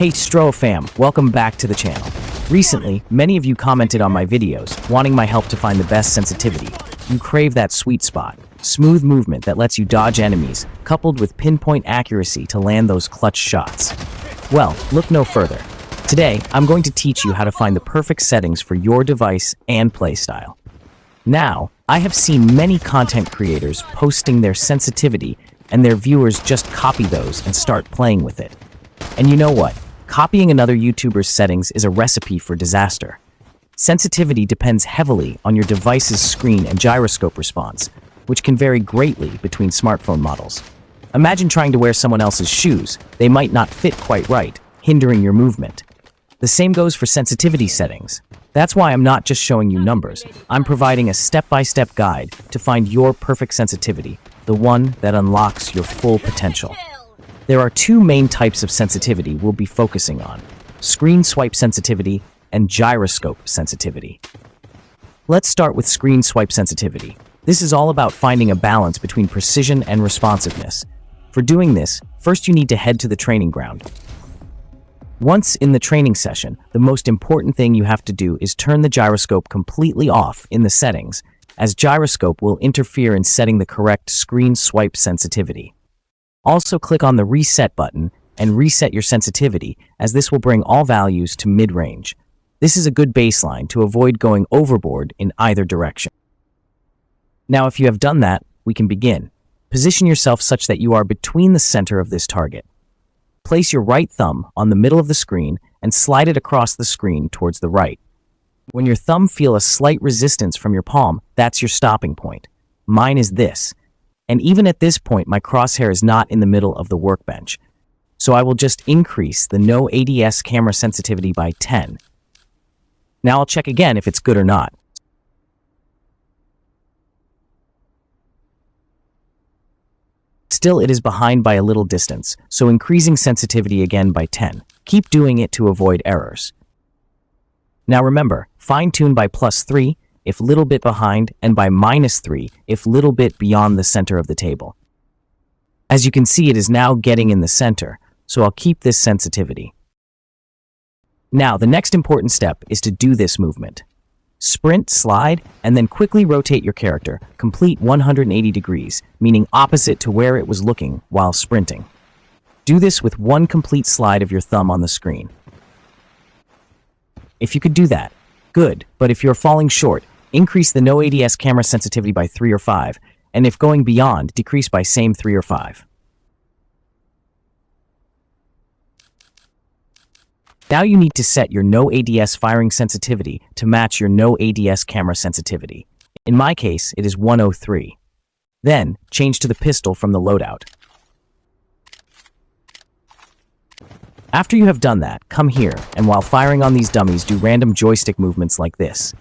Hey Stroa fam, welcome back to the channel. Recently, many of you commented on my videos, wanting my help to find the best sensitivity. You crave that sweet spot, smooth movement that lets you dodge enemies, coupled with pinpoint accuracy to land those clutch shots. Well, look no further. Today, I'm going to teach you how to find the perfect settings for your device and playstyle. Now, I have seen many content creators posting their sensitivity, and their viewers just copy those and start playing with it. And you know what? Copying another YouTuber's settings is a recipe for disaster. Sensitivity depends heavily on your device's screen and gyroscope response, which can vary greatly between smartphone models. Imagine trying to wear someone else's shoes. They might not fit quite right, hindering your movement. The same goes for sensitivity settings. That's why I'm not just showing you numbers. I'm providing a step-by-step guide to find your perfect sensitivity, the one that unlocks your full potential. There are two main types of sensitivity we'll be focusing on: screen swipe sensitivity and gyroscope sensitivity. Let's start with screen swipe sensitivity. This is all about finding a balance between precision and responsiveness. For doing this, first you need to head to the training ground. Once in the training session, the most important thing you have to do is turn the gyroscope completely off in the settings, as gyroscope will interfere in setting the correct screen swipe sensitivity. Also click on the reset button and reset your sensitivity, as this will bring all values to mid-range. This is a good baseline to avoid going overboard in either direction. Now if you have done that, we can begin. Position yourself such that you are between the center of this target. Place your right thumb on the middle of the screen and slide it across the screen towards the right. When your thumb feels a slight resistance from your palm, that's your stopping point. Mine is this. And even at this point, my crosshair is not in the middle of the workbench. So I will just increase the no ADS camera sensitivity by 10. Now I'll check again if it's good or not. Still, it is behind by a little distance, so increasing sensitivity again by 10. Keep doing it to avoid errors. Now remember, fine-tune by +3 if little bit behind, and by -3 if little bit beyond the center of the table. As you can see, it is now getting in the center, so I'll keep this sensitivity. Now, the next important step is to do this movement. Sprint, slide, and then quickly rotate your character, complete 180 degrees, meaning opposite to where it was looking while sprinting. Do this with one complete slide of your thumb on the screen. If you could do that, good, but if you're falling short, increase the no ADS camera sensitivity by 3 or 5, and if going beyond, decrease by same 3 or 5. Now you need to set your no ADS firing sensitivity to match your no ADS camera sensitivity. In my case, it is 103. Then, change to the pistol from the loadout. After you have done that, come here, and while firing on these dummies, do random joystick movements like this.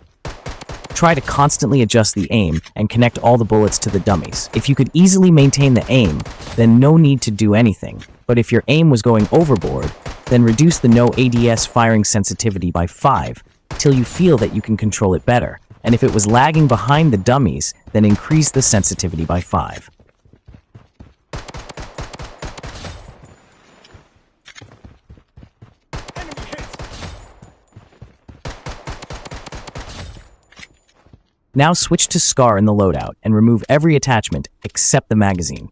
Try to constantly adjust the aim and connect all the bullets to the dummies. If you could easily maintain the aim, then no need to do anything. But if your aim was going overboard, then reduce the no ADS firing sensitivity by 5 till you feel that you can control it better. And if it was lagging behind the dummies, then increase the sensitivity by 5. Now switch to SCAR in the loadout and remove every attachment except the magazine.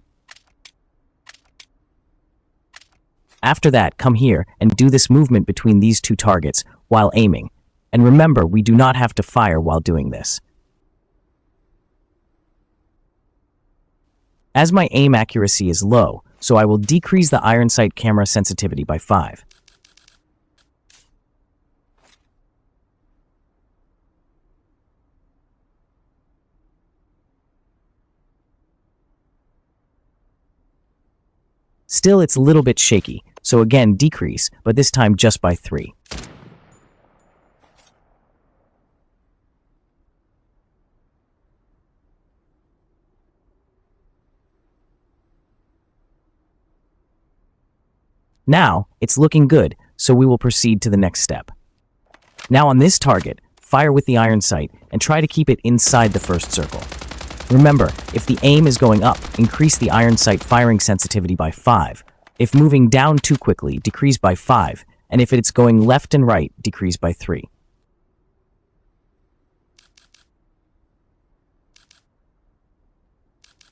After that, come here and do this movement between these two targets while aiming. And remember, we do not have to fire while doing this. As my aim accuracy is low, so I will decrease the iron sight camera sensitivity by 5. Still, it's a little bit shaky, so again decrease, but this time just by 3. Now, it's looking good, so we will proceed to the next step. Now on this target, fire with the iron sight and try to keep it inside the first circle. Remember, if the aim is going up, increase the iron sight firing sensitivity by 5. If moving down too quickly, decrease by 5, and if it's going left and right, decrease by 3.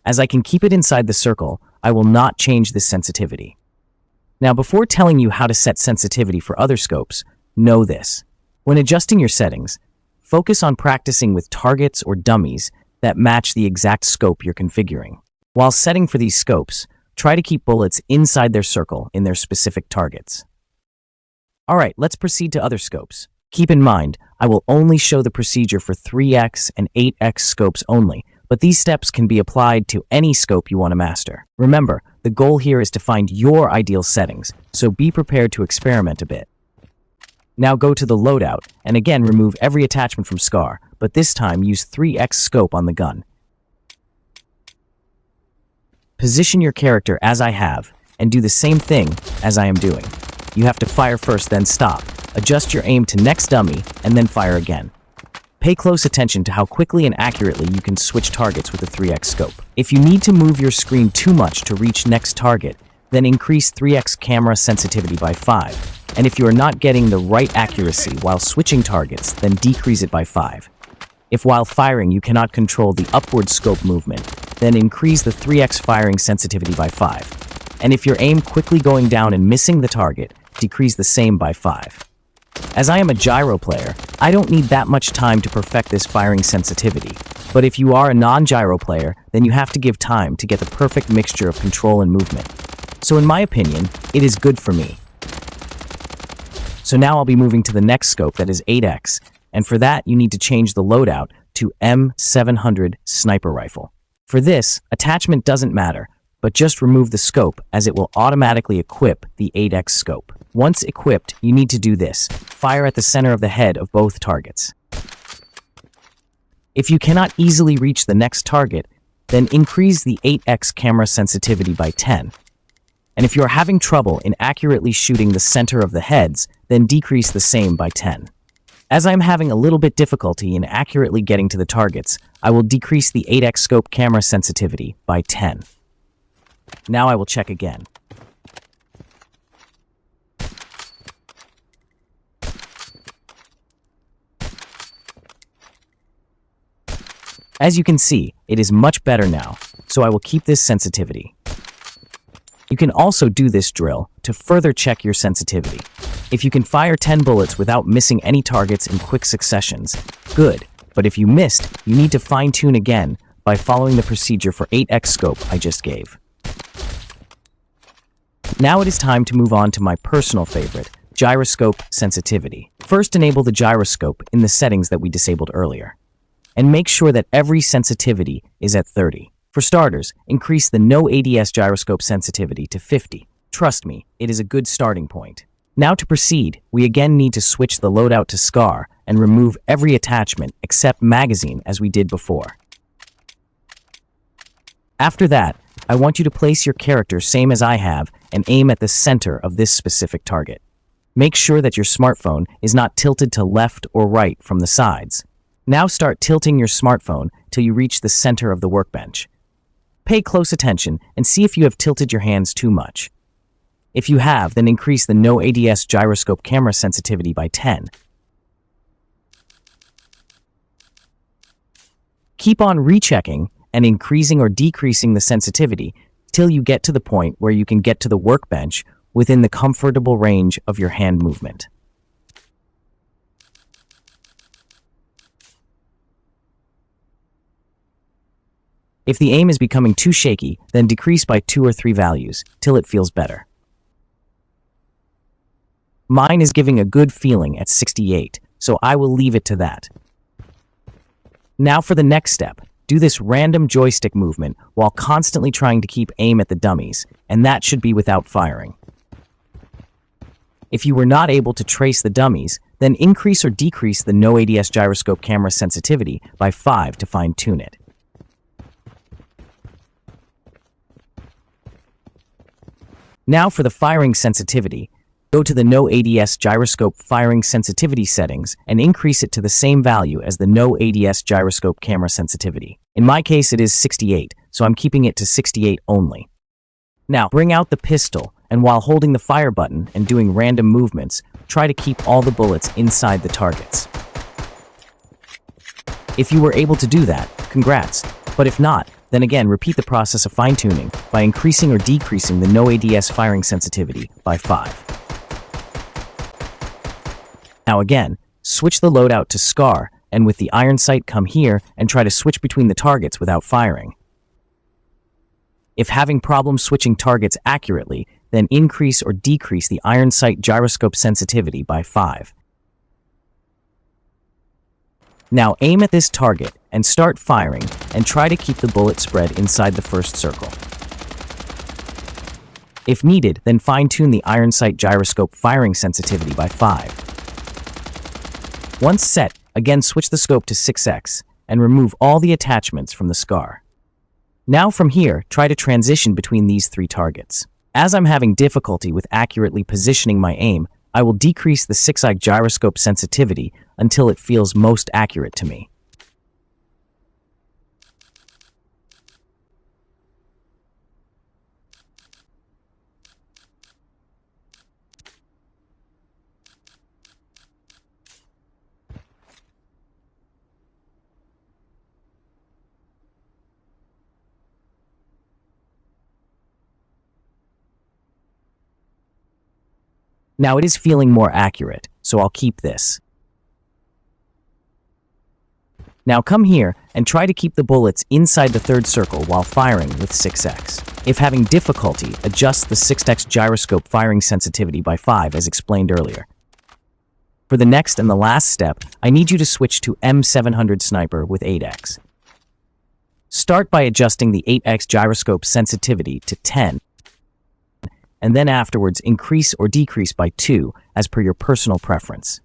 As I can keep it inside the circle, I will not change this sensitivity. Now, before telling you how to set sensitivity for other scopes, know this. When adjusting your settings, focus on practicing with targets or dummies that match the exact scope you're configuring. While setting for these scopes, try to keep bullets inside their circle in their specific targets. Alright, let's proceed to other scopes. Keep in mind, I will only show the procedure for 3x and 8x scopes only, but these steps can be applied to any scope you want to master. Remember, the goal here is to find your ideal settings, so be prepared to experiment a bit. Now go to the loadout, and again remove every attachment from SCAR, but this time use 3x scope on the gun. Position your character as I have, and do the same thing as I am doing. You have to fire first, then stop. Adjust your aim to next dummy, and then fire again. Pay close attention to how quickly and accurately you can switch targets with the 3x scope. If you need to move your screen too much to reach next target, then increase 3x camera sensitivity by 5. And if you are not getting the right accuracy while switching targets, then decrease it by 5. If while firing you cannot control the upward scope movement, then increase the 3x firing sensitivity by 5. And if your aim quickly going down and missing the target, decrease the same by 5. As I am a gyro player, I don't need that much time to perfect this firing sensitivity. But if you are a non-gyro player, then you have to give time to get the perfect mixture of control and movement. So in my opinion, it is good for me. So now I'll be moving to the next scope, that is 8x, and for that you need to change the loadout to M700 sniper rifle. For this, attachment doesn't matter, but just remove the scope as it will automatically equip the 8x scope. Once equipped, you need to do this: fire at the center of the head of both targets. If you cannot easily reach the next target, then increase the 8x camera sensitivity by 10. And if you are having trouble in accurately shooting the center of the heads, then decrease the same by 10. As I'm having a little bit difficulty in accurately getting to the targets, I will decrease the 8x scope camera sensitivity by 10. Now I will check again. As you can see, it is much better now, so I will keep this sensitivity. You can also do this drill to further check your sensitivity. If you can fire 10 bullets without missing any targets in quick successions, good, but if you missed, you need to fine-tune again by following the procedure for 8x scope I just gave. Now it is time to move on to my personal favorite, gyroscope sensitivity. First, enable the gyroscope in the settings that we disabled earlier, and make sure that every sensitivity is at 30. For starters, increase the no ADS gyroscope sensitivity to 50. Trust me, it is a good starting point. Now to proceed, we again need to switch the loadout to SCAR and remove every attachment except magazine as we did before. After that, I want you to place your character same as I have and aim at the center of this specific target. Make sure that your smartphone is not tilted to left or right from the sides. Now start tilting your smartphone till you reach the center of the workbench. Pay close attention and see if you have tilted your hands too much. If you have, then increase the no ADS gyroscope camera sensitivity by 10. Keep on rechecking and increasing or decreasing the sensitivity till you get to the point where you can get to the workbench within the comfortable range of your hand movement. If the aim is becoming too shaky, then decrease by 2 or 3 values till it feels better. Mine is giving a good feeling at 68, so I will leave it to that. Now for the next step, do this random joystick movement while constantly trying to keep aim at the dummies, and that should be without firing. If you were not able to trace the dummies, then increase or decrease the no ADS gyroscope camera sensitivity by 5 to fine-tune it. Now for the firing sensitivity, go to the no ADS gyroscope firing sensitivity settings and increase it to the same value as the no ADS gyroscope camera sensitivity. In my case it is 68, so I'm keeping it to 68 only. Now bring out the pistol and while holding the fire button and doing random movements, try to keep all the bullets inside the targets. If you were able to do that, congrats, but if not, then again repeat the process of fine-tuning by increasing or decreasing the no ADS firing sensitivity by 5. Now again, switch the loadout to SCAR, and with the iron sight come here and try to switch between the targets without firing. If having problems switching targets accurately, then increase or decrease the iron sight gyroscope sensitivity by 5. Now aim at this target and start firing and try to keep the bullet spread inside the first circle. If needed, then fine-tune the iron sight gyroscope firing sensitivity by 5. Once set, again switch the scope to 6x and remove all the attachments from the SCAR. Now from here, try to transition between these 3 targets. As I'm having difficulty with accurately positioning my aim, I will decrease the 6x gyroscope sensitivity until it feels most accurate to me. Now it is feeling more accurate, so I'll keep this. Now come here and try to keep the bullets inside the third circle while firing with 6x. If having difficulty, adjust the 6x gyroscope firing sensitivity by 5 as explained earlier. For the next and the last step, I need you to switch to M700 Sniper with 8x. Start by adjusting the 8x gyroscope sensitivity to 10, and then afterwards increase or decrease by 2 as per your personal preference.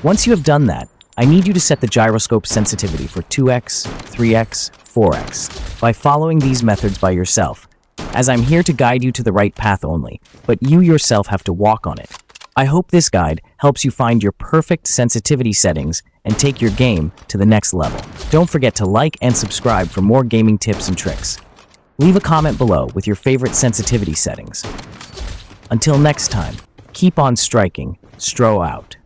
Once you have done that, I need you to set the gyroscope sensitivity for 2x, 3x, 4x by following these methods by yourself, as I'm here to guide you to the right path only, but you yourself have to walk on it. I hope this guide helps you find your perfect sensitivity settings and take your game to the next level. Don't forget to like and subscribe for more gaming tips and tricks. Leave a comment below with your favorite sensitivity settings. Until next time, keep on striking. Stroa out.